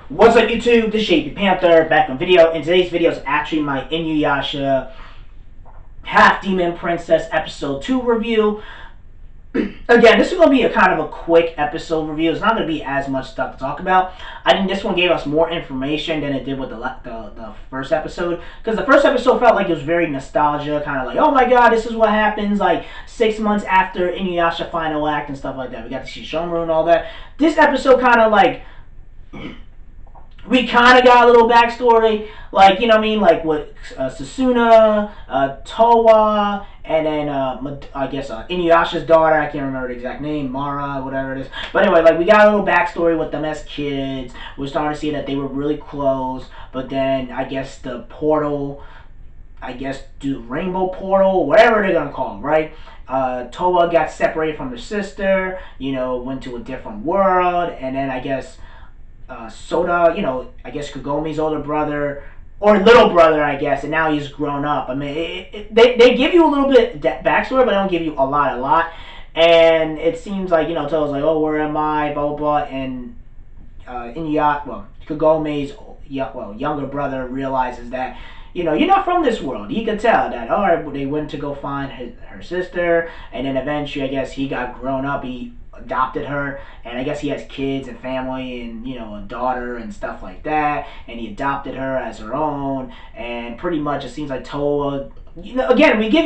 What's up YouTube, this is Shapey Panther, back on video, and today's video is actually my Inuyasha Half Demon Princess episode 2 review. Again, this is going to be a kind of a quick episode review. It's not going to be as much stuff to talk about. I think this one gave us more information than it did with the first episode. Because the first episode felt like it was very nostalgia, kind of like, oh my god, this is what happens like 6 months after Inuyasha final act and stuff like that. We got to see Shomaru and all that. This episode kind of like... we kind of got a little backstory, like, you know what I mean, like with Sasuna, Towa, and then I guess Inuyasha's daughter. I can't remember the exact name, Mara, whatever it is. But anyway, like we got a little backstory with them as kids. We're starting to see that they were really close, but then I guess the portal, I guess do Rainbow Portal, whatever they're gonna call it, right? Towa got separated from her sister, you know, went to a different world, and then I guess Soda, you know, I guess Kagome's older brother, or little brother, I guess, and now he's grown up. I mean, they give you a little bit backstory, but they don't give you a lot. And it seems like, you know, Toa's like, oh, where am I, blah, blah, blah, and Kagome's younger brother realizes that, you know, you're not from this world. He could tell that, all right, they went to go find her sister, and then eventually, I guess, he got grown up, he adopted her, and I guess he has kids and family and, you know, a daughter and stuff like that, and he adopted her as her own, and pretty much it seems like Toa, you know, again, we get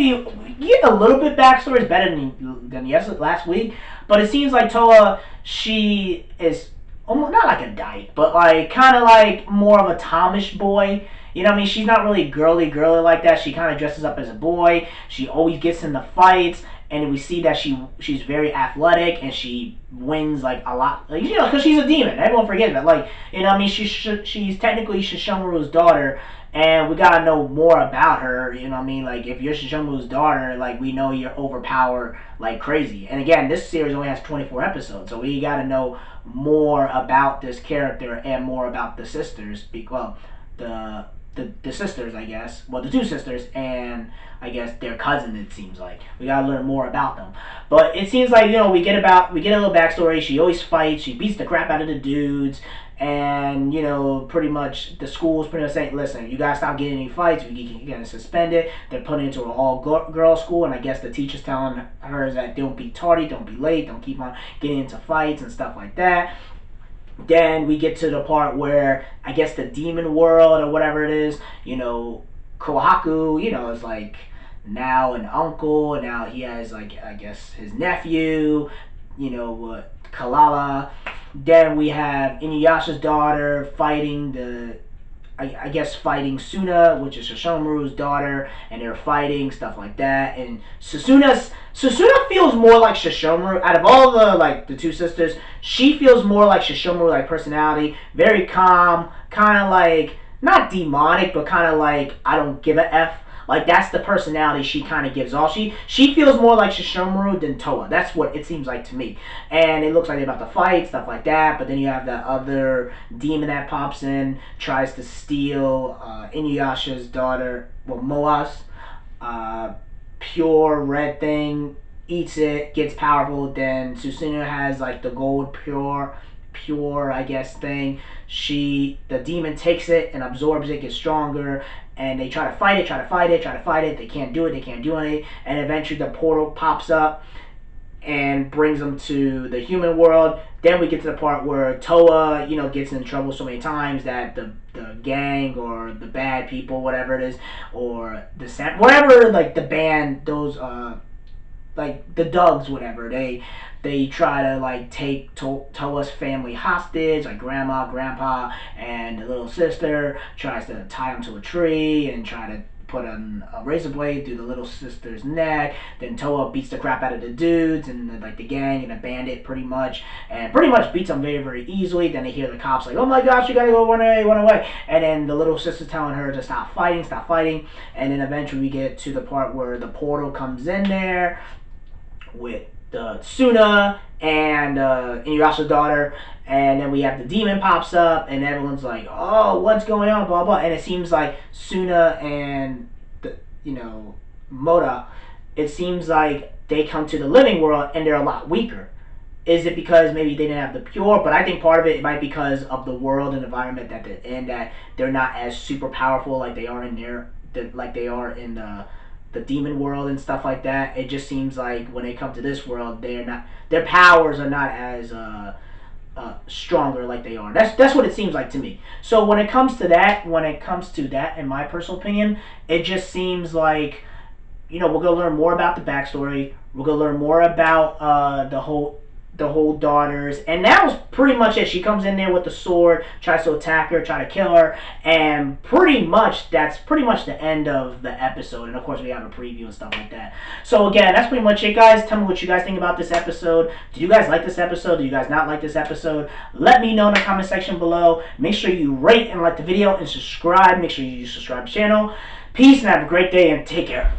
a little bit backstory. It's better than last week, but it seems like Toa, she is almost not like a dyke, but like kind of like more of a Tomish boy. You know what I mean? She's not really girly like that. She kind of dresses up as a boy. She always gets in the fights, and we see that she's very athletic, and she wins like a lot. Like, you know, because she's a demon. Everyone forgets that. Like, you know what I mean? She's technically Shishomaru's daughter, and we gotta know more about her. You know what I mean? Like, if you're Shishomaru's daughter, like, we know you're overpowered like crazy. And again, this series only has 24 episodes, so we gotta know more about this character and more about the sisters. Well, the sisters, I guess. Well, the two sisters and I guess their cousin. It seems like we gotta learn more about them. But it seems like, you know, we get a little backstory. She always fights. She beats the crap out of the dudes. And, you know, pretty much the school's pretty much saying, listen, you gotta stop getting any fights. You gotta suspend it. They're putting it into an all-girl school, and I guess the teacher's telling her that don't be tardy, don't be late, don't keep on getting into fights and stuff like that. Then we get to the part where I guess the demon world or whatever it is, you know, Kohaku, you know, is like now an uncle, and now he has like I guess his nephew, you know, Kalala. Then we have Inuyasha's daughter fighting I guess fighting Suna, which is Shishomaru's daughter, and they're fighting, stuff like that. And Susuna feels more like Shishomaru. Out of all the two sisters, she feels more like Shishomaru, like personality. Very calm, kind of like, not demonic, but kind of like, I don't give a F. Like, that's the personality she kind of gives off. She feels more like Shishomaru than Toa. That's what it seems like to me. And it looks like they're about to fight, stuff like that. But then you have that other demon that pops in, tries to steal Inuyasha's daughter, well, Moa's pure red thing, eats it, gets powerful. Then Susuna has like the gold pure, I guess, thing. The demon takes it and absorbs it, gets stronger, and they try to fight it. They can't do it, and eventually the portal pops up and brings them to the human world. Then we get to the part where Toa, you know, gets in trouble so many times that the gang or the bad people, whatever it is, or whatever, like the band, those like the Dugs, whatever, they try to like take Toa's family hostage, like grandma, grandpa, and the little sister tries to tie them to a tree and try to put a razor blade through the little sister's neck. Then Toa beats the crap out of the dudes and like the gang and a bandit pretty much beats them very, very easily. Then they hear the cops like, oh my gosh, you gotta go, run away. And then the little sister's telling her to stop fighting. And then eventually we get to the part where the portal comes in there with the Suna and Inuyasha's daughter, and then we have the demon pops up, and everyone's like, "Oh, what's going on?" Blah blah. And it seems like Suna and Moda, it seems like they come to the living world and they're a lot weaker. Is it because maybe they didn't have the pure? But I think part of it might be because of the world and environment that they're in, that they're not as super powerful like they are in the demon world and stuff like that. It just seems like when they come to this world, they're not, their powers are not as stronger like they are. That's what it seems like to me. So when it comes to that, in my personal opinion, it just seems like, we're gonna learn more about the backstory. We're gonna learn more about the whole daughters, and that was pretty much it. She comes in there with the sword, tries to attack her, try to kill her, and that's pretty much the end of the episode. And of course, we have a preview and stuff like that. So again, that's pretty much it, guys. Tell me what you guys think about this episode. Did you guys like this episode? Did you guys not like this episode? Let me know in the comment section below. Make sure you rate and like the video and subscribe. Make sure you subscribe to the channel. Peace and have a great day and take care.